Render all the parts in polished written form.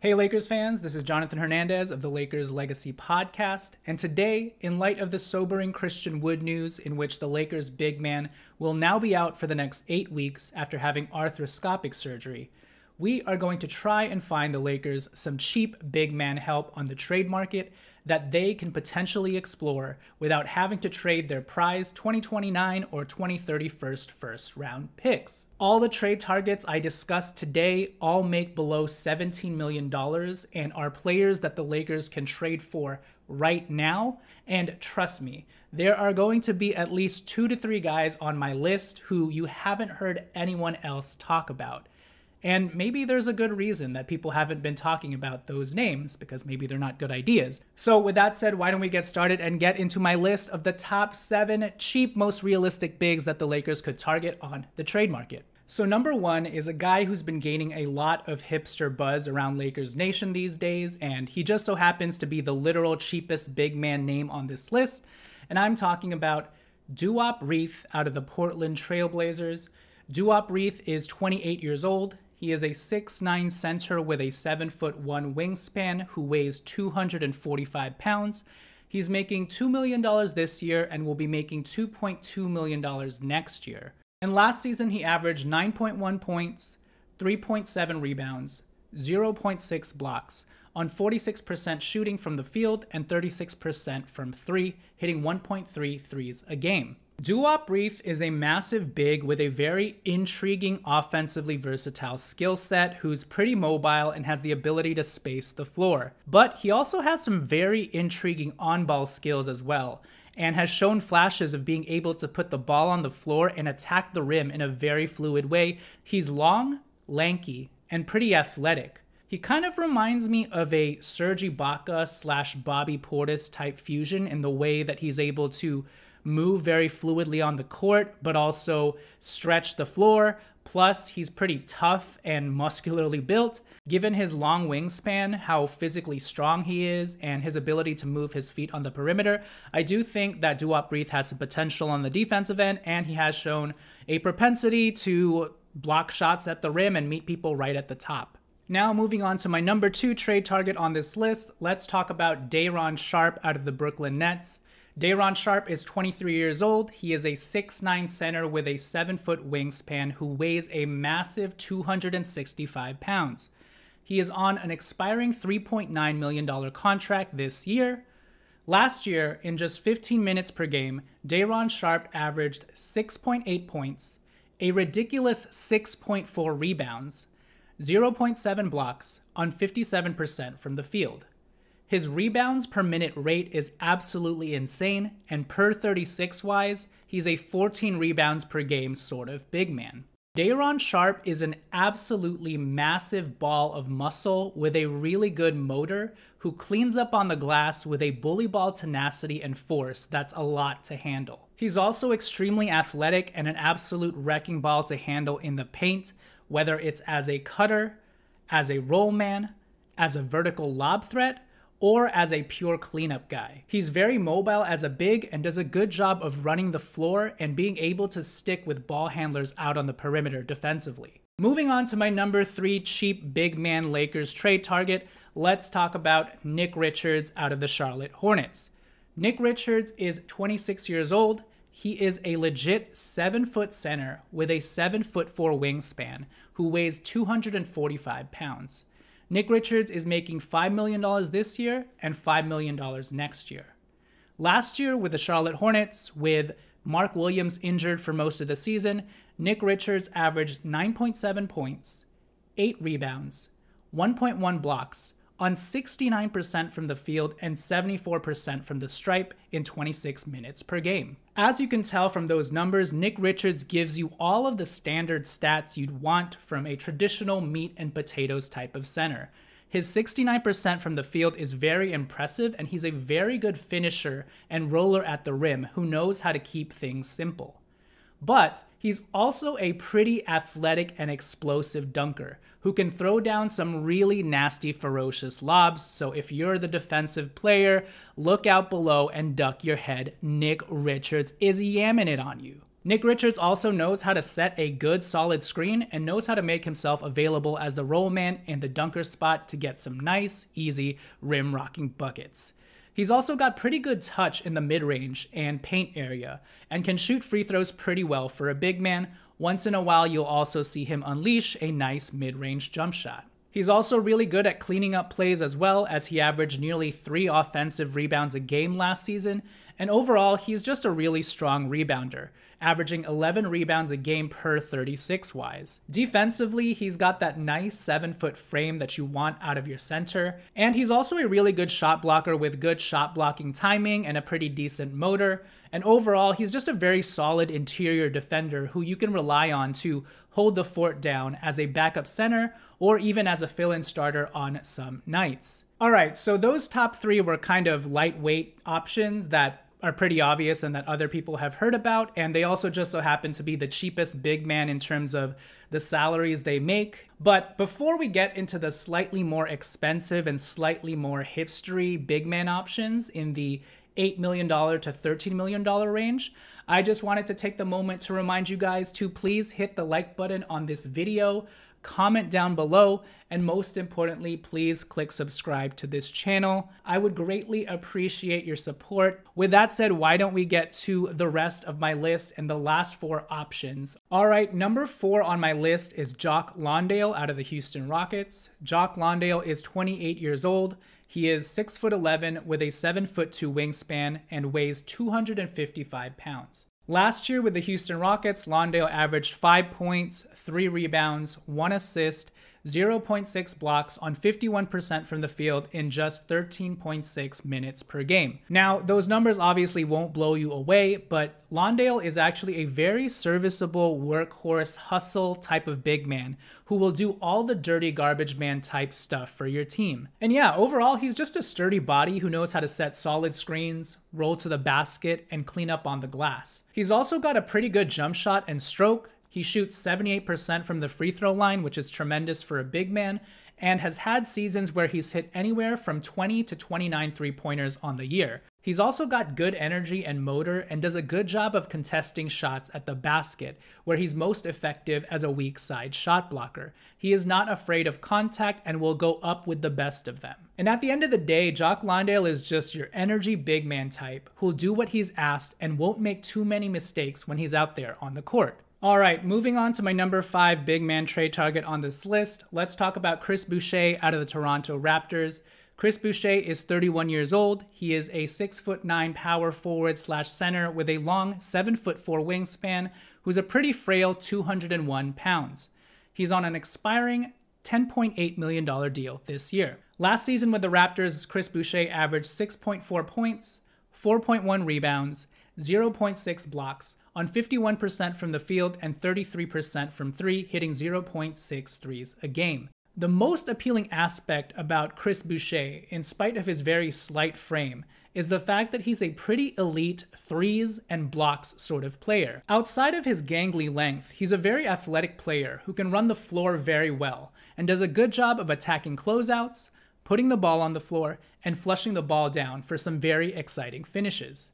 Hey Lakers fans, this is Jonathan Hernandez of the Lakers Legacy Podcast, and today, in light of the sobering Christian Wood news in which the Lakers big man will now be out for the next 8 weeks after having arthroscopic surgery, we are going to try and find the Lakers some cheap big man help on the trade market that they can potentially explore without having to trade their prized 2029 or 2031 first round picks. All the trade targets I discussed today all make below $17 million and are players that the Lakers can trade for right now. And trust me, there are going to be at least 2 to 3 guys on my list who you haven't heard anyone else talk about. And maybe there's a good reason that people haven't been talking about those names, because maybe they're not good ideas. So with that said, why don't we get started and get into my list of the top 7 cheap, most realistic bigs that the Lakers could target on the trade market. So number 1 is a guy who's been gaining a lot of hipster buzz around Lakers Nation these days, and he just so happens to be the literal cheapest big man name on this list. And I'm talking about Duop Reath out of the Portland Trailblazers. Duop Reath is 28 years old. He is a 6'9" center with a 7'1" wingspan who weighs 245 pounds. He's making $2 million this year and will be making $2.2 million next year. And last season, he averaged 9.1 points, 3.7 rebounds, 0.6 blocks on 46% shooting from the field and 36% from 3, hitting 1.3 threes a game. Duop Reath is a massive big with a very intriguing offensively versatile skill set who's pretty mobile and has the ability to space the floor. But he also has some very intriguing on-ball skills as well, and has shown flashes of being able to put the ball on the floor and attack the rim in a very fluid way. He's long, lanky, and pretty athletic. He kind of reminds me of a Serge Ibaka / Bobby Portis type fusion in the way that he's able to move very fluidly on the court, but also stretch the floor. Plus, he's pretty tough and muscularly built. Given his long wingspan, how physically strong he is, and his ability to move his feet on the perimeter, I do think that Duop Reath has some potential on the defensive end, and he has shown a propensity to block shots at the rim and meet people right at the top. Now, moving on to my number 2 trade target on this list, let's talk about Day'Ron Sharpe out of the Brooklyn Nets. Day'Ron Sharpe is 23 years old. He is a 6'9" center with a 7-foot wingspan who weighs a massive 265 pounds. He is on an expiring $3.9 million contract this year. Last year, in just 15 minutes per game, Day'Ron Sharpe averaged 6.8 points, a ridiculous 6.4 rebounds, 0.7 blocks on 57% from the field. His rebounds per minute rate is absolutely insane, and per 36-wise, he's a 14 rebounds per game sort of big man. Day'Ron Sharpe is an absolutely massive ball of muscle with a really good motor who cleans up on the glass with a bully ball tenacity and force that's a lot to handle. He's also extremely athletic and an absolute wrecking ball to handle in the paint, whether it's as a cutter, as a roll man, as a vertical lob threat, or as a pure cleanup guy. He's very mobile as a big and does a good job of running the floor and being able to stick with ball handlers out on the perimeter defensively. Moving on to my number 3 cheap big man Lakers trade target, let's talk about Nick Richards out of the Charlotte Hornets. Nick Richards is 26 years old. He is a legit 7-foot center with a 7'4" wingspan who weighs 245 pounds. Nick Richards is making $5 million this year and $5 million next year. Last year with the Charlotte Hornets, with Mark Williams injured for most of the season, Nick Richards averaged 9.7 points, 8 rebounds, 1.1 blocks on 69% from the field and 74% from the stripe in 26 minutes per game. As you can tell from those numbers, Nick Richards gives you all of the standard stats you'd want from a traditional meat and potatoes type of center. His 69% from the field is very impressive, and he's a very good finisher and roller at the rim who knows how to keep things simple. But he's also a pretty athletic and explosive dunker who can throw down some really nasty, ferocious lobs. So if you're the defensive player, look out below and duck your head. Nick Richards is yamming it on you. Nick Richards also knows how to set a good solid screen and knows how to make himself available as the roll man in the dunker spot to get some nice, easy rim rocking buckets. He's also got pretty good touch in the mid-range and paint area and can shoot free throws pretty well for a big man. Once in a while, you'll also see him unleash a nice mid-range jump shot. He's also really good at cleaning up plays as well, as he averaged nearly 3 offensive rebounds a game last season, and overall, he's just a really strong rebounder, averaging 11 rebounds a game per 36 wise. Defensively, he's got that nice 7-foot frame that you want out of your center, and he's also a really good shot blocker with good shot blocking timing and a pretty decent motor. And overall, he's just a very solid interior defender who you can rely on to hold the fort down as a backup center or even as a fill-in starter on some nights. All right, so those top 3 were kind of lightweight options that are pretty obvious and that other people have heard about, and they also just so happen to be the cheapest big man in terms of the salaries they make. But before we get into the slightly more expensive and slightly more hipstery big man options in the $8 million to $13 million range, I just wanted to take the moment to remind you guys to please hit the like button on this video, comment down below, and most importantly, please click subscribe to this channel. I would greatly appreciate your support. With that said, why don't we get to the rest of my list and the last 4 options. All right, number 4 on my list is Jock Landale out of the Houston Rockets. Jock Landale is 28 years old. He is 6'11" with a 7'2" wingspan and weighs 255 pounds. Last year with the Houston Rockets, Landale averaged 5 points, 3 rebounds, 1 assist, 0.6 blocks on 51% from the field in just 13.6 minutes per game. Now, those numbers obviously won't blow you away, but Landale is actually a very serviceable workhorse hustle type of big man who will do all the dirty garbage man type stuff for your team. And yeah, overall, he's just a sturdy body who knows how to set solid screens, roll to the basket, and clean up on the glass. He's also got a pretty good jump shot and stroke. He shoots 78% from the free throw line, which is tremendous for a big man, and has had seasons where he's hit anywhere from 20 to 29 three-pointers on the year. He's also got good energy and motor and does a good job of contesting shots at the basket, where he's most effective as a weak side shot blocker. He is not afraid of contact and will go up with the best of them. And at the end of the day, Jock Landale is just your energy big man type who'll do what he's asked and won't make too many mistakes when he's out there on the court. All right, moving on to my number 5 big man trade target on this list, let's talk about Chris Boucher out of the Toronto Raptors. Chris Boucher is 31 years old. He is a 6'9" power forward / center with a long 7'4" wingspan, who's a pretty frail 201 pounds. He's on an expiring $10.8 million deal this year. Last season with the Raptors, Chris Boucher averaged 6.4 points, 4.1 rebounds, 0.6 blocks on 51% from the field and 33% from 3, hitting 0.6 threes a game. The most appealing aspect about Chris Boucher, in spite of his very slight frame, is the fact that he's a pretty elite threes and blocks sort of player. Outside of his gangly length, he's a very athletic player who can run the floor very well and does a good job of attacking closeouts, putting the ball on the floor, and flushing the ball down for some very exciting finishes.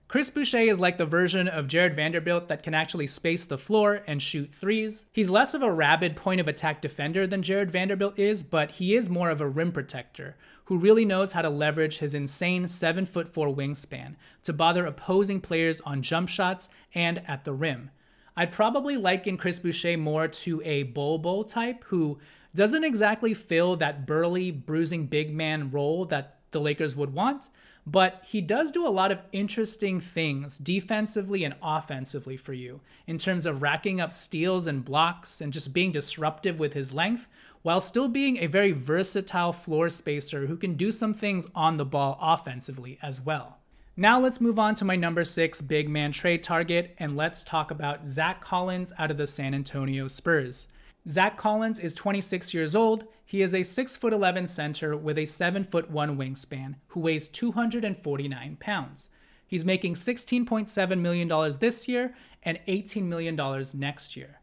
Chris Boucher is like the version of Jared Vanderbilt that can actually space the floor and shoot threes. He's less of a rabid point of attack defender than Jared Vanderbilt is, but he is more of a rim protector who really knows how to leverage his insane 7'4" wingspan to bother opposing players on jump shots and at the rim. I'd probably liken Chris Boucher more to a Bol type who doesn't exactly fill that burly, bruising big man role that the Lakers would want, but he does do a lot of interesting things defensively and offensively for you in terms of racking up steals and blocks and just being disruptive with his length while still being a very versatile floor spacer who can do some things on the ball offensively as well. Now let's move on to my number 6 big man trade target, and let's talk about Zach Collins out of the San Antonio Spurs. Zach Collins is 26 years old. He is a 6'11" center with a 7'1" wingspan who weighs 249 pounds. He's making $16.7 million this year and $18 million next year.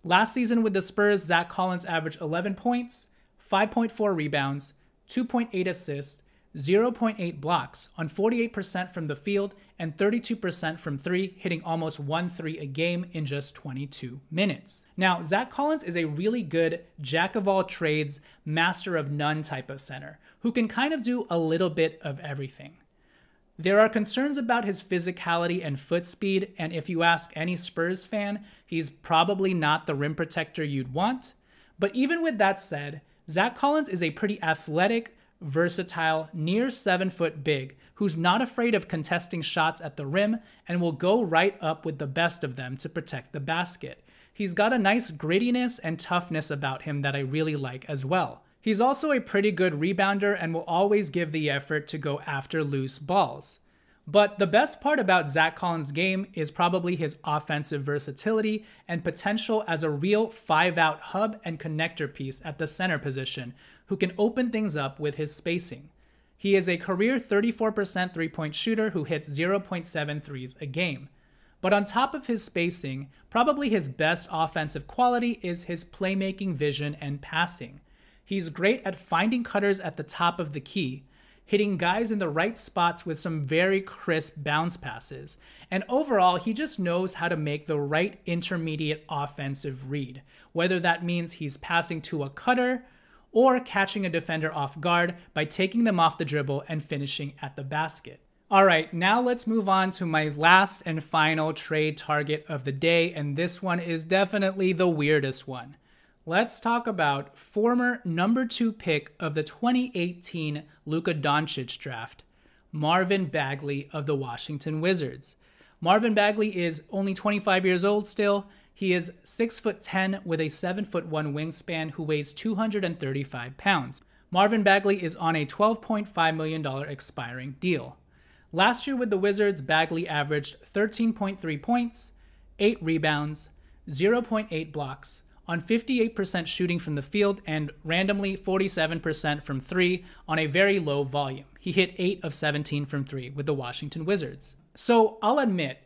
Last season with the Spurs, Zach Collins averaged 11 points, 5.4 rebounds, 2.8 assists, 0.8 blocks on 48% from the field and 32% from three, hitting almost 1 3 a game in just 22 minutes. Now, Zach Collins is a really good jack-of-all-trades, master-of-none type of center who can kind of do a little bit of everything. There are concerns about his physicality and foot speed, and if you ask any Spurs fan, he's probably not the rim protector you'd want. But even with that said, Zach Collins is a pretty athletic, versatile, near 7-foot big who's not afraid of contesting shots at the rim and will go right up with the best of them to protect the basket. He's got a nice grittiness and toughness about him that I really like as well. He's also a pretty good rebounder and will always give the effort to go after loose balls. But the best part about Zach Collins' game is probably his offensive versatility and potential as a real 5-out hub and connector piece at the center position, who can open things up with his spacing. He is a career 34% three-point shooter who hits 0.7 threes a game. But on top of his spacing, probably his best offensive quality is his playmaking vision and passing. He's great at finding cutters at the top of the key, hitting guys in the right spots with some very crisp bounce passes. And overall, he just knows how to make the right intermediate offensive read, whether that means he's passing to a cutter or catching a defender off guard by taking them off the dribble and finishing at the basket. All right, now let's move on to my last and final trade target of the day, and this one is definitely the weirdest one. Let's talk about former number 2 pick of the 2018 Luka Doncic draft, Marvin Bagley of the Washington Wizards. Marvin Bagley is only 25 years old still. He is 6'10" with a 7'1" wingspan who weighs 235 pounds. Marvin Bagley is on a $12.5 million expiring deal. Last year with the Wizards, Bagley averaged 13.3 points, 8 rebounds, 0.8 blocks, on 58% shooting from the field and randomly 47% from three on a very low volume. He hit 8 of 17 from three with the Washington Wizards. So I'll admit,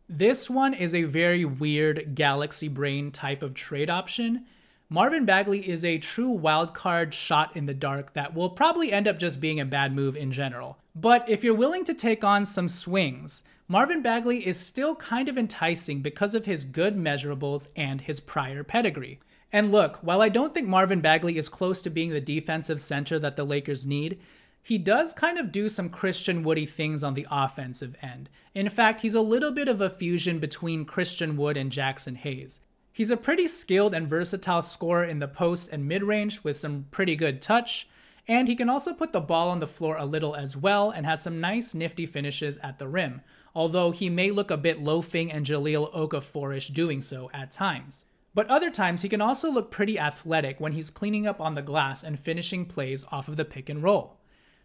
this one is a very weird galaxy brain type of trade option. Marvin Bagley is a true wildcard shot in the dark that will probably end up just being a bad move in general. But if you're willing to take on some swings, Marvin Bagley is still kind of enticing because of his good measurables and his prior pedigree. And look, while I don't think Marvin Bagley is close to being the defensive center that the Lakers need, he does kind of do some Christian Woody things on the offensive end. In fact, he's a little bit of a fusion between Christian Wood and Jackson Hayes. He's a pretty skilled and versatile scorer in the post and mid-range with some pretty good touch, and he can also put the ball on the floor a little as well and has some nice nifty finishes at the rim, although he may look a bit loafing and Jahlil Okafor-ish doing so at times. But other times he can also look pretty athletic when he's cleaning up on the glass and finishing plays off of the pick and roll.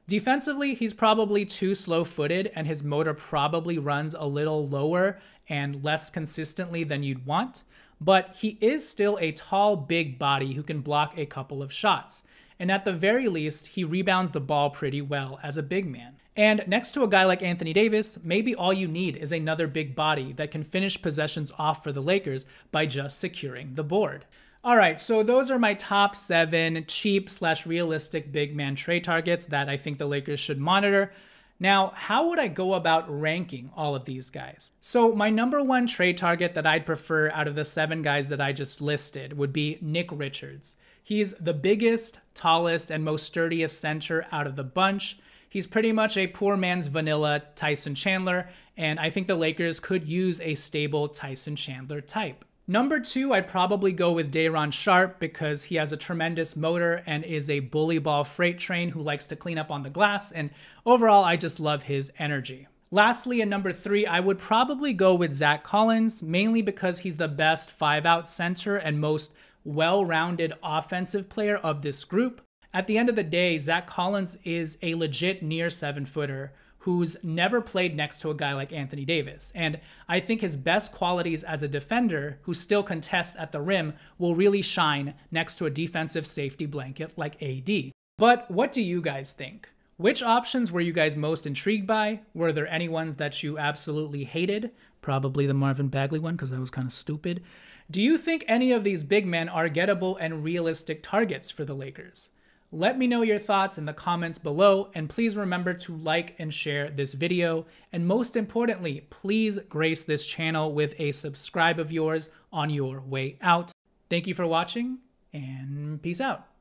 Defensively, he's probably too slow-footed and his motor probably runs a little lower and less consistently than you'd want, but he is still a tall, big body who can block a couple of shots. And at the very least, he rebounds the ball pretty well as a big man. And next to a guy like Anthony Davis, maybe all you need is another big body that can finish possessions off for the Lakers by just securing the board. All right, so those are my top 7 cheap/realistic big man trade targets that I think the Lakers should monitor. Now, how would I go about ranking all of these guys? So my number 1 trade target that I'd prefer out of the 7 guys that I just listed would be Nick Richards. He's the biggest, tallest, and most sturdiest center out of the bunch. He's pretty much a poor man's vanilla Tyson Chandler, and I think the Lakers could use a stable Tyson Chandler type. Number 2, I'd probably go with Day'Ron Sharpe because he has a tremendous motor and is a bully ball freight train who likes to clean up on the glass, and overall, I just love his energy. Lastly, at number 3, I would probably go with Zach Collins, mainly because he's the best 5-out center and most well-rounded offensive player of this group. At the end of the day, Zach Collins is a legit near 7-footer who's never played next to a guy like Anthony Davis. And I think his best qualities as a defender who still contests at the rim will really shine next to a defensive safety blanket like AD. But what do you guys think? Which options were you guys most intrigued by? Were there any ones that you absolutely hated? Probably the Marvin Bagley one because that was kind of stupid. Do you think any of these big men are gettable and realistic targets for the Lakers? Let me know your thoughts in the comments below, and please remember to like and share this video. And most importantly, please grace this channel with a subscribe of yours on your way out. Thank you for watching, and peace out.